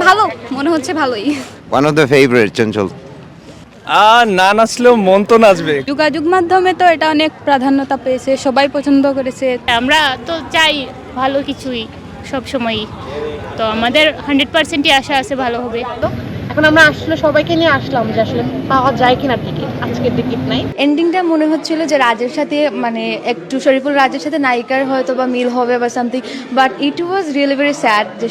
ভালো মনে হচ্ছে, ভালোই। ওয়ান অফ দ্য ফেভারিট চঞ্চল। না নাচলেও মন তো নাচবে। যোগাযোগ মাধ্যমে তো এটা অনেক প্রাধান্যতা পেয়েছে, সবাই পছন্দ করেছে। আমরা তো চাই ভালো কিছুই সব সময়ই, তো আমাদের 100%ই আশা আছে ভালো হবে। এখন আমরা আসলে সবাইকে নিয়ে আসলাম যে আসলে পাওয়া যায় কিনা টিকিট, আজকের টিকিট নাই। এন্ডিংটা মনে হচ্ছিল যে রাজের সাথে মানে একটু শরীফুল রাজের সাথে নায়িকার হয়তো বা মিল হবে বা something, but it was really very sad. যে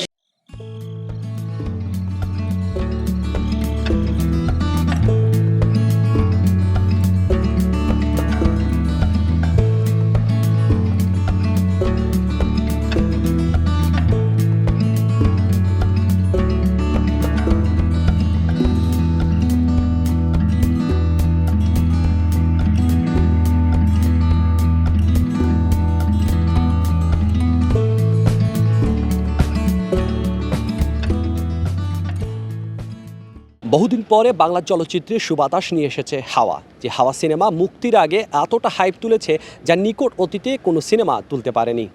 বহুদিন পরে বাংলা চলচ্চিত্রে সুবাতাস নিয়ে এসেছে হাওয়া। যে হাওয়া সিনেমা মুক্তির আগে এতটা হাইপ তুলেছে যা নিকট অতীতে কোনো সিনেমা তুলতে পারেনি।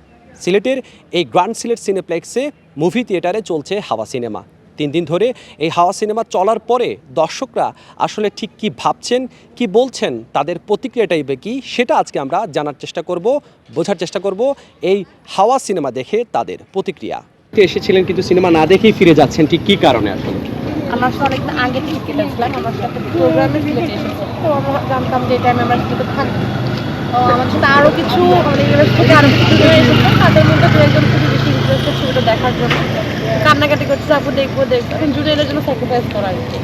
সিলেটের এই গ্র্যান্ড সিলেট সিনেপ্লেক্সে মুভি থিয়েটারে চলছে হাওয়া সিনেমা। 3 দিন ধরে এই হাওয়া সিনেমা চলার পরে দর্শকরা আসলে ঠিক কী ভাবছেন, কি বলছেন, তাদের প্রতিক্রিয়াটাই বা কী, সেটা আজকে আমরা জানার চেষ্টা করব, বোঝার চেষ্টা করব এই হাওয়া সিনেমা দেখে তাদের প্রতিক্রিয়া। এসেছিলেন কিন্তু সিনেমা না দেখেই ফিরে যাচ্ছেন, ঠিক কী কারণে আসলে? আমরা আসলে অনেকদিন আগে টিকিট কেটেছিলাম, আমার সাথে প্রোগ্রামে সিলেটে এসেছে, তো আমরা জানতাম যে এই টাইমে আমরা টিকিট থাকবো। তো আমার সাথে আরও কিছু মানে ইউনিভার্সিটি থেকে আরও কিছু স্টুডেন্ট এসেছে, তাদের মধ্যে দু একজন খুবই বেশি ইন্টারেস্টেড ছবিটা দেখার জন্য কান্নাকাটি করছে, তারপর দেখবো এখন জুনিয়রের জন্য স্যাক্রিফাইস করা আর কি।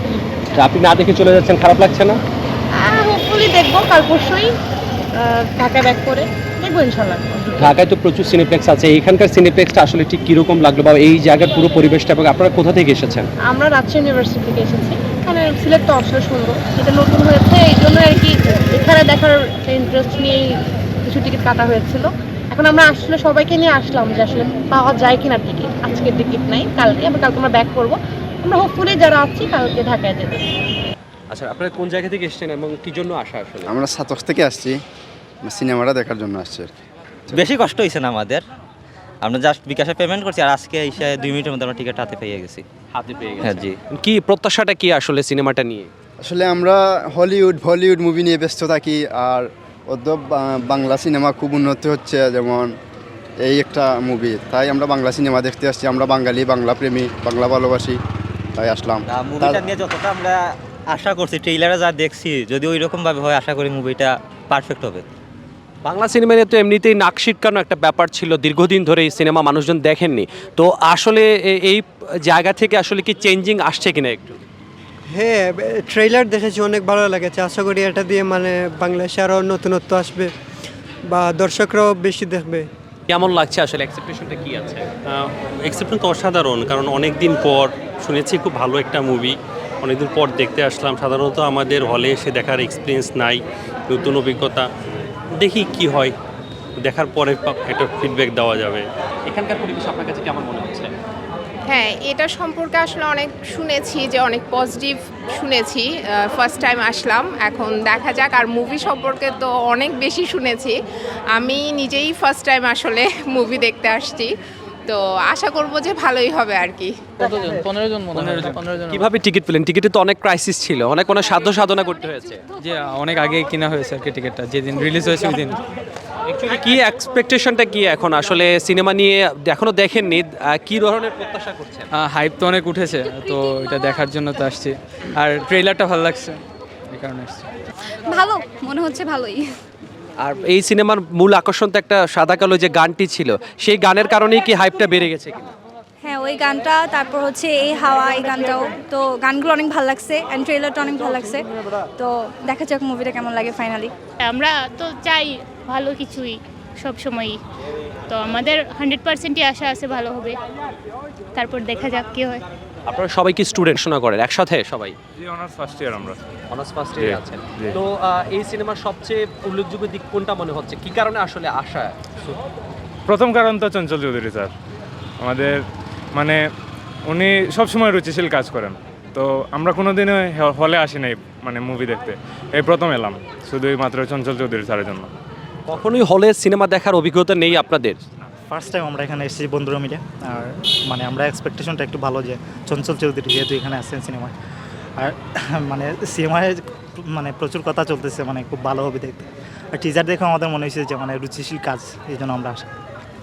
আপনি না দেখে চলে যাচ্ছেন, খারাপ লাগছে না? হোপফুলি দেখবো কাল পরশুই ঢাকা ব্যাক করে দেখবো ইনশাল্লাহ। ঢাকায় তো প্রচুর সিনেপ্লেক্স আছে, এখানকার সিনেপ্লেক্সটা আসলে ঠিক কীরকম লাগলো বা এই জায়গার পুরো পরিবেশটা, এবং আপনারা কোথা থেকে এসেছেন? আমরা রাজশাহী ইউনিভার্সিটি থেকে এসেছি। এখানে সিলেট তো অবশ্যই সুন্দর, এটা নতুন হয়েছে, এই জন্য আর কি এখানে দেখার ইন্টারেস্ট নিয়েই কিছু টিকিট কাটা হয়েছিল। এখন আমরা আসলে সবাইকে নিয়ে আসলাম যে আসলে পাওয়া যায় কিনা টিকিট, আজকের টিকিট নাই, কালকে আমরা ব্যাক করবো। আমরা হোপফুলি যারা আছি কালকে ঢাকায় যেতে। আচ্ছা, আপনারা কোন জায়গা থেকে এসেছেন এবং কী জন্য আসা আসলে? আমরা সাতক থেকে আসছি, সিনেমাটা দেখার জন্য আসছি আর কি। বেশি কষ্ট হয়েছে না আমাদের, আমরা জাস্ট বিকাশে পেমেন্ট করছি, আর আজকে এসে 2 মিনিটের মধ্যে আমরা টিকিট হাতে পেয়ে গেছি। হাতে পেয়ে গেছেন? হ্যাঁ জি। কি প্রত্যাশাটা কি আসলে সিনেমাটা নিয়ে? আসলে আমরা বলিউড মুভি নিয়ে ব্যস্ত থাকি, আর ওদের বাংলা সিনেমা খুব উন্নতি হচ্ছে, যেমন এই একটা মুভি, তাই আমরা বাংলা সিনেমা দেখতে আসছি। আমরা বাঙালি, বাংলা প্রেমী, বাংলা ভালোবাসি, তাই আসলাম। মুভিটা নিয়ে যতটা আমরা আশা করছি, ট্রেইলারে যা দেখছি, যদি ওই রকমভাবে হয় আশা করি মুভিটা পারফেক্ট হবে। বাংলা সিনেমা নিয়ে তো এমনিতেই নাক সিটকানো একটা ব্যাপার ছিল, দীর্ঘদিন ধরে এই সিনেমা মানুষজন দেখেননি, তো আসলে এই জায়গা থেকে আসলে কি চেঞ্জিং আসছে কিনা একটু? হ্যাঁ, ট্রেইলার দেখেছি, অনেক ভালো লেগেছে। আশা করি এটা দিয়ে মানে বাংলাদেশে আরও নতুনত্ব আসবে বা দর্শকরাও বেশি দেখবে। কেমন লাগছে আসলে, এক্সপেকটেশনটা কি আছে? এক্সেপ্টেশন তো অসাধারণ, কারণ অনেক দিন পর শুনেছি খুব ভালো একটা মুভি, অনেকদিন পর দেখতে আসলাম। সাধারণত আমাদের হলে এসে দেখার এক্সপিরিয়েন্স নাই, নতুন অভিজ্ঞতা। দেখি কি হয়, দেখার পরে একটা ফিডব্যাক দেওয়া যাবে। এখানকার পরিবেশ আপনার কাছে কেমন মনে হচ্ছে? হ্যাঁ, এটা সম্পর্কে আসলে অনেক শুনেছি, যে অনেক পজিটিভ শুনেছি। ফার্স্ট টাইম আসলাম, এখন দেখা যাক। আর মুভি সম্পর্কে তো অনেক বেশি শুনেছি, আমি নিজেই ফার্স্ট টাইম আসলে মুভি দেখতে আসছি, তো আশা করব যে ভালোই হবে আর কি। 15 জন মনে হয়। 15 জন। কিভাবে টিকিট পেলেন? টিকিটে তো অনেক ক্রাইসিস ছিল, অনেক সাধ্য সাধনা করতে হয়েছে। যে অনেক আগে কিনা হয়েছে আর কি টিকিটটা, যেদিন রিলিজ হয়েছে ওই দিন। অ্যাকচুয়ালি কি এক্সপেকটেশনটা কি এখন আসলে সিনেমা নিয়ে? এখনো দেখেননি, কি ধরনের প্রত্যাশা করছেন? হাইপ তো অনেক উঠেছে, তো এটা দেখার জন্য তো আসছি, আর ট্রেইলারটা ভালো লাগছে, এই কারণে আসছি। ভালো মনে হচ্ছে, ভালোই। আর এই সিনেমার মূল আকর্ষণ তো একটা সাদা কালো যে গানটি ছিল, সেই গানের কারণেই কি হাইপটা বেড়ে গেছে কিনা? হ্যাঁ, ওই গানটা, তারপর হচ্ছে এই হাওয়া, এই গানটাও, তো গানগুলো অনেক ভালো লাগছে, অ্যান্ড ট্রেলারটা অনেক ভালো লাগছে, তো দেখা যাক মুভিটা কেমন লাগে ফাইনালি। আমরা তো চাই ভালো কিছুই সব সময়ই, তো আমাদের 100%ই আশা আছে ভালো হবে, তারপর দেখা যাক কি হয়। আপনারা সবাই কি স্টুডেন্ট শোনা করেন একসাথে সবাই? জি, অনার্স ফার্স্ট ইয়ার। আমরা অনার্স ফার্স্ট ইয়ারে আছেন, তো এই সিনেমার সবচেয়ে উল্লেখযোগ্য দিক কোনটা মনে হচ্ছে, কি কারণে আসলে আশা? প্রথম কারণ তো চঞ্চল চৌধুরী স্যার, আমাদের মানে উনি সবসময় রুচিশীল কাজ করেন, তো আমরা কোনোদিনও হলে আসি নাই মানে মুভি দেখতে, এই প্রথম এলাম শুধুই মাত্র চঞ্চল চৌধুরী স্যারের জন্য। কখনোই হলে সিনেমা দেখার অভিজ্ঞতা নেই আপনাদের? ফার্স্ট টাইম আমরা এখানে এসেছি বন্ধুরা মিলে, আর মানে আমরা এক্সপেকটেশনটা একটু ভালো যে চঞ্চল চৌধুরী যেহেতু এখানে আসছেন সিনেমায়, আর মানে সিনেমায় মানে প্রচুর কথা চলতেছে, মানে খুব ভালো হবে দেখতে। আর টিজার দেখে আমাদের মনে হয়েছে যে মানে রুচিশীল কাজ, এই জন্য আমরা আসা।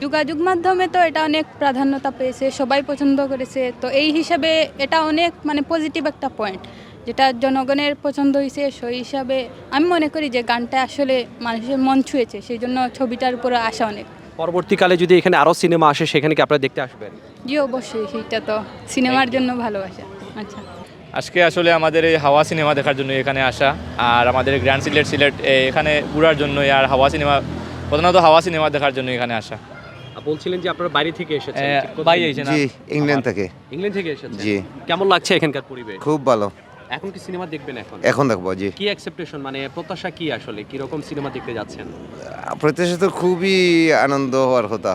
যোগাযোগ মাধ্যমে তো এটা অনেক প্রাধান্যতা পেয়েছে, সবাই পছন্দ করেছে, তো এই হিসাবে এটা অনেক মানে পজিটিভ একটা পয়েন্ট, যেটা জনগণের পছন্দ হয়েছে। সেই হিসাবে আমি মনে করি যে গানটা আসলে মানুষের মন ছুঁয়েছে, সেই জন্য ছবিটার উপরে আশা অনেক। পরবর্তীকালে যদি এখানে আরও সিনেমা আসে সেখানে কি আপনারা দেখতে আসবেন? জি অবশ্যই, সেইটা তো সিনেমার জন্য ভালোবাসা। আচ্ছা, আজকে আসলে আমাদের এই হাওয়া সিনেমা দেখার জন্য এখানে আসা, আর আমাদের গ্র্যান্ড সিলেট এখানে ঘোরার জন্যই, আর হাওয়া সিনেমা প্রধানত হাওয়া সিনেমা দেখার জন্য এখানে আসা। বলছিলেন যে আপনারা বাইরে থেকে এসেছেন? বাইরে এসেছেন? জি, ইংল্যান্ড থেকে। ইংল্যান্ড থেকে এসেছেন? জি। কেমন লাগছে এখানকার পরিবেশ? খুব ভালো। এখন কি সিনেমা দেখবেন? এখন দেখবো। জি। কি এক্সপেকটেশন, মানে প্রত্যাশা কি, আসলে কি রকম সিনেমা দেখতে যাচ্ছেন? প্রত্যাশা তো খুবই আনন্দ হওয়ার কথা।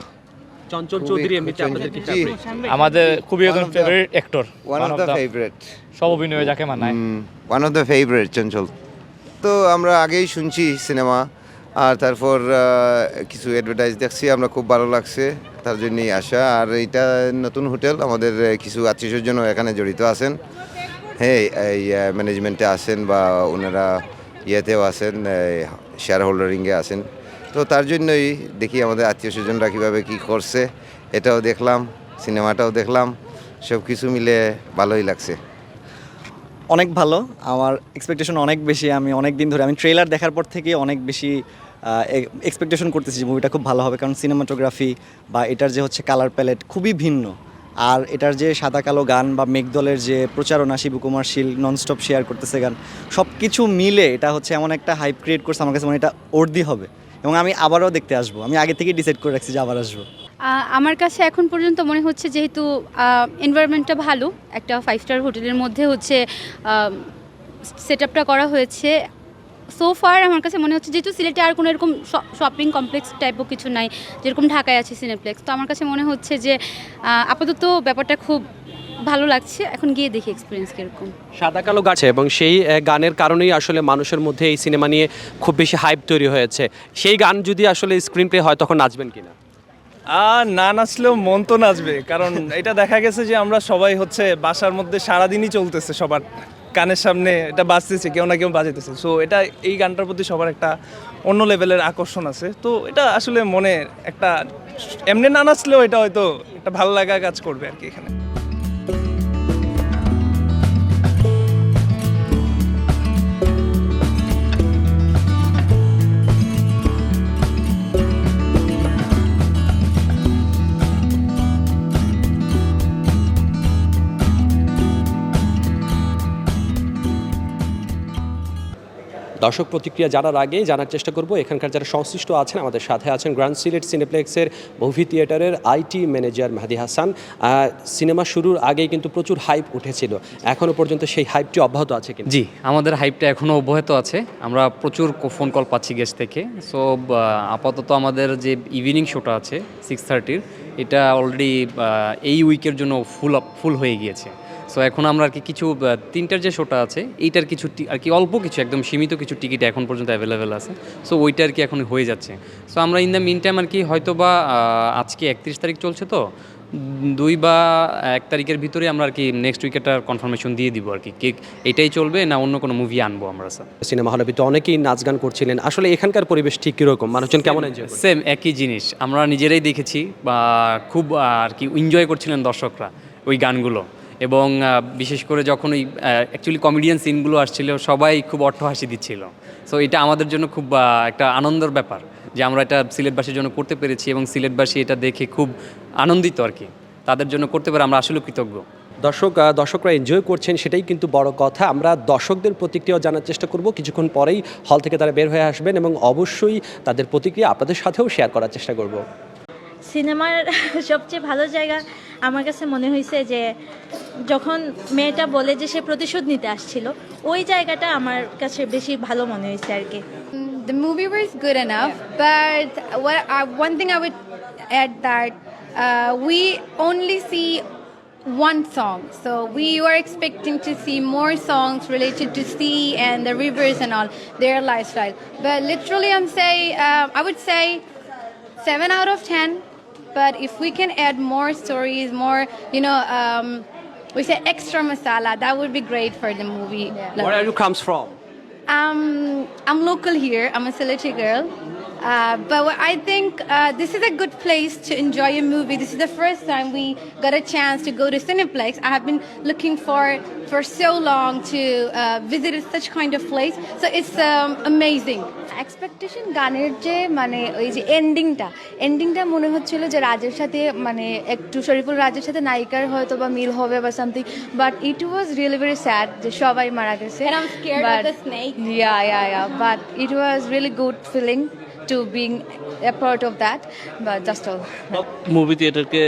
চঞ্চল চৌধুরী এমনিতে আপনাদের কি ফেভারিট? আমাদের খুবই একজন favourite actor, one of the favourite. সব অভিনয় যাকে মানায়, ওয়ান অফ দ্য ফেভারিট চঞ্চল। তো আমরা আগেই শুনছি সিনেমা, আর তারপর কিছু অ্যাডভার্টাইজ দেখছি, আমরা খুব ভালো লাগছে, তার জন্যই আসা। আর এটা নতুন হোটেল, আমাদের কিছু আত্মীয়স্বজনও এখানে জড়িত আছেন, হ্যাঁ এই ম্যানেজমেন্টে আছেন বা ওনারা ইয়েতেও আছেন, শেয়ার হোল্ডারিংয়ে আছেন। তো তার জন্যই দেখি আমাদের আত্মীয়স্বজনরা কীভাবে কী করছে, এটাও দেখলাম, সিনেমাটাও দেখলাম, সব কিছু মিলে ভালোই লাগছে। অনেক ভালো, আমার এক্সপেকটেশন অনেক বেশি। আমি অনেক দিন ধরে, আমি ট্রেলার দেখার পর থেকে অনেক বেশি এক্সপেকটেশন করতেছি যে মুভিটা খুব ভালো হবে, কারণ সিনেমাটোগ্রাফি বা এটার যে হচ্ছে কালার প্যালেট খুবই ভিন্ন। আর এটার যে সাদা কালো গান বা মেঘদলের যে প্রচারণা, শিবকুমার শীল ননস্টপ শেয়ার করতেছে গান, সব কিছু মিলে এটা হচ্ছে এমন একটা হাইপ ক্রিয়েট করছে আমার কাছে, মানে এটা ওর্দি হবে এবং আমি আবারও দেখতে আসবো। আমি আগে থেকেই ডিসাইড করে রাখছি যে আবার আসবো। আমার কাছে এখন পর্যন্ত মনে হচ্ছে যেহেতু এনভায়রনমেন্টটা ভালো, একটা 5 স্টার হোটেলের মধ্যে হচ্ছে সেট আপটা করা হয়েছে, সো ফার আমার কাছে মনে হচ্ছে যেহেতু সিলেটে আর কোনো এরকম শপিং কমপ্লেক্স টাইপও কিছু নাই যেরকম ঢাকায় আছে সিনেপ্লেক্স, তো আমার কাছে মনে হচ্ছে যে আপাতত ব্যাপারটা খুব ভালো লাগছে। এখন গিয়ে দেখি এক্সপিরিয়েন্স কীরকম। সাদা কালো গাছে এবং সেই গানের কারণেই আসলে মানুষের মধ্যে এই সিনেমা নিয়ে খুব বেশি হাইপ তৈরি হয়েছে। সেই গান যদি আসলে স্ক্রিন প্লে হয় তখন নাচবেন কিনা? না নাচলেও মন তো নাচবে, কারণ এটা দেখা গেছে যে আমরা সবাই হচ্ছে বাসার মধ্যে সারাদিনই চলতেছে, সবার কানের সামনে এটা বাজতেছে, কেউ না কেউ বাজাইতেছে। সো এটা এই গানটার প্রতি সবার একটা অন্য লেভেলের আকর্ষণ আছে। তো এটা আসলে মনে একটা এমনি না নাচলেও এটা হয়তো একটা ভালো লাগা কাজ করবে আর কি এখানে। দর্শক প্রতিক্রিয়া জানার আগে জানার চেষ্টা করব এখানকার যারা সংশ্লিষ্ট আছেন। আমাদের সাথে আছেন গ্র্যান্ড সিলেট সিনেপ্লেক্সের মুভি থিয়েটারের IT manager Mehedi Hasan. Cinema শুরুর আগেই কিন্তু প্রচুর হাইপ উঠেছিল, এখনও পর্যন্ত সেই হাইপটি অব্যাহত আছে কি? জি, আমাদের হাইপটা এখনও অব্যাহত আছে, আমরা প্রচুর ফোন কল পাচ্ছি গেস্ট থেকে। সো আপাতত আমাদের যে ইভিনিং শোটা আছে 6:30, এটা অলরেডি এই উইকের জন্য ফুল হয়ে গিয়েছে। সো এখন আমরা আর কি কিছু 3টার যে শোটা আছে এইটার কিছু আর কি অল্প কিছু একদম সীমিত কিছু টিকিট এখন পর্যন্ত অ্যাভেলেবেল আছে। সো ওইটা আর কি এখন হয়ে যাচ্ছে। সো আমরা ইন দ্য মিন টাইম আর কি হয়তো বা আজকে 31 তারিখ চলছে, তো 2 বা 1 তারিখের ভিতরে আমরা আর কি নেক্সট উইকেটার কনফার্মেশন দিয়ে দিব আর কি এটাই চলবে না অন্য কোনো মুভি আনবো আমরা। স্যার সিনেমা হলের ভিতরে অনেকেই নাচ গান করছিলেন, আসলে এখানকার পরিবেশ ঠিক কীরকম, মানুষজন কেমন এনজয়? সেম একই জিনিস আমরা নিজেরাই দেখেছি, বা খুব আর কি এনজয় করছিলেন দর্শকরা ওই গানগুলো, এবং বিশেষ করে যখন ওই অ্যাকচুয়ালি কমেডিয়ান সিনগুলো আসছিল সবাই খুব অট্টহাসি দিচ্ছিল। সো এটা আমাদের জন্য খুব একটা আনন্দের ব্যাপার যে আমরা এটা সিলেটবাসীর জন্য করতে পেরেছি, এবং সিলেটবাসী এটা দেখে খুব আনন্দিত আর কি, তাদের জন্য করতে পারে আমরা আসলে কৃতজ্ঞ। দর্শকরা এনজয় করছেন, সেটাই কিন্তু বড় কথা। আমরা দর্শকদের প্রতিক্রিয়া জানার চেষ্টা করব, কিছুক্ষণ পরেই হল থেকে তারা বের হয়ে আসবেন এবং অবশ্যই তাদের প্রতিক্রিয়া আপনাদের সাথেও শেয়ার করার চেষ্টা করব। সিনেমার সবচেয়ে ভালো জায়গা আমার কাছে মনে হয়েছে যে যখন মেয়েটা বলে যে সে প্রতিশোধ নিতে আসছিল, ওই জায়গাটা আমার কাছে বেশি ভালো মনে হয়েছে আর কি। The movie was good enough, but one thing I would add that we only see one song, so we were expecting to see more songs related to sea and the rivers and all their lifestyle. But literally, I would say 7 out of 10. but if we can add more stories, more, we say extra masala, that would be great for the movie. Where are you comes from? I'm local here. I'm a Sylheti girl. But I think this is a good place to enjoy a movie. This is the first time we got a chance to go to Cineplex. I have been looking for so long to visit such kind of place. So it's amazing. Expectation গানের যে মানে ওই যে এন্ডিংটা মনে হচ্ছিল যে রাজের সাথে মানে একটু শরীফুল রাজের সাথে নায়িকার হয়তো বা মিল হবে বা something, but it was really very sad যে সবাই মারা গেছে। And I'm scared of the snake. Yeah, but it was really good feeling to being a part of that, but just all. Movie থিয়েটারকে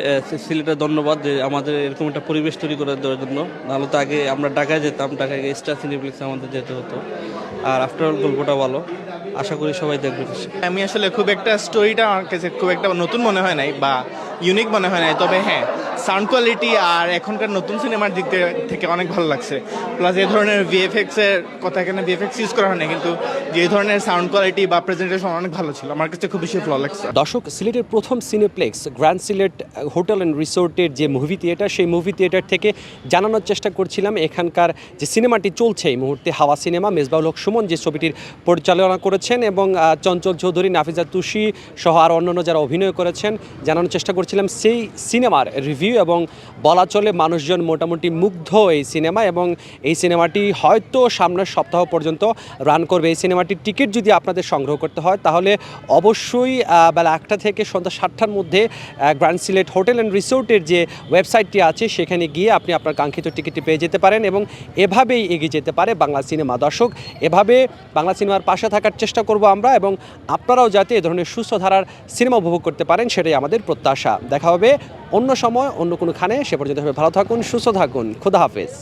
সিলেটে ধন্যবাদ যে আমাদের এরকম একটা পরিবেশ তৈরি করে দেওয়ার জন্য। নাহলে তো আগে আমরা ঢাকায় যেতাম, ঢাকায় গিয়ে স্টার সিনেপ্লেক্সে আমাদের যেতে হতো। আর আফটার অল গল্পটা ভালো, আশা করি সবাই দেখবে। আমি আসলে খুব একটা স্টোরিটা আমার কাছে খুব একটা নতুন মনে হয় নাই বা ইউনিক মনে হয় নাই, তবে হ্যাঁ সাউন্ড কোয়ালিটি আর এখনকার নতুন সিনেমার দিক থেকে অনেক ভালো লাগছে। প্লাস এই ধরনের ভিএফএক্সের কথা, এখানে ভিএফএক্স ইউজ করা হয় না, কিন্তু যে ধরনের সাউন্ড কোয়ালিটি বা প্রেজেন্টেশন অনেক ভালো ছিল, আমার কাছে খুব বেশি ভালো লাগছে। দর্শক, সিলেটের প্রথম cineplex grand Sylhet hotel and রিসোর্টের যে মুভি থিয়েটার, সেই মুভি থিয়েটার থেকে জানানোর চেষ্টা করছিলাম এখানকার যে সিনেমাটি চলছে এই মুহূর্তে, হাওয়া সিনেমা। মেজবাউল হক সুমন যে ছবিটির পরিচালনা করেছেন এবং চঞ্চল চৌধুরী, নাফিজা তুষি সহ আর অন্যান্য যারা অভিনয় করেছেন, জানানোর চেষ্টা করছিলাম সেই সিনেমার রিভিউ। এবং বলা চলে মানুষজন মোটামুটি মুগ্ধ এই সিনেমা, এবং এই সিনেমাটি হয়তো সামনের সপ্তাহ পর্যন্ত রান করবে। এই সিনেমাটির টিকিট যদি আপনাদের সংগ্রহ করতে হয় তাহলে অবশ্যই বেলা 1টা থেকে সন্ধ্যা 7টার মধ্যে গ্র্যান্ড সিলেট হোটেল অ্যান্ড রিসোর্টের যে ওয়েবসাইটটি আছে সেখানে গিয়ে আপনি আপনার কাঙ্ক্ষিত টিকিটটি পেয়ে যেতে পারেন, এবং এভাবেই এগিয়ে যেতে পারে বাংলা সিনেমা। দর্শক, এভাবে বাংলা সিনেমার পাশে থাকার চেষ্টা করব আমরা, এবং আপনারাও যাতে এ ধরনের সুস্থ ধারার সিনেমা উপভোগ করতে পারেন সেটাই আমাদের প্রত্যাশা। দেখা হবে অন্য সময় অন্য কোনোখানে। সে পর্যন্ত ভালো থাকুন, সুস্থ থাকুন, খোদা হাফেজ।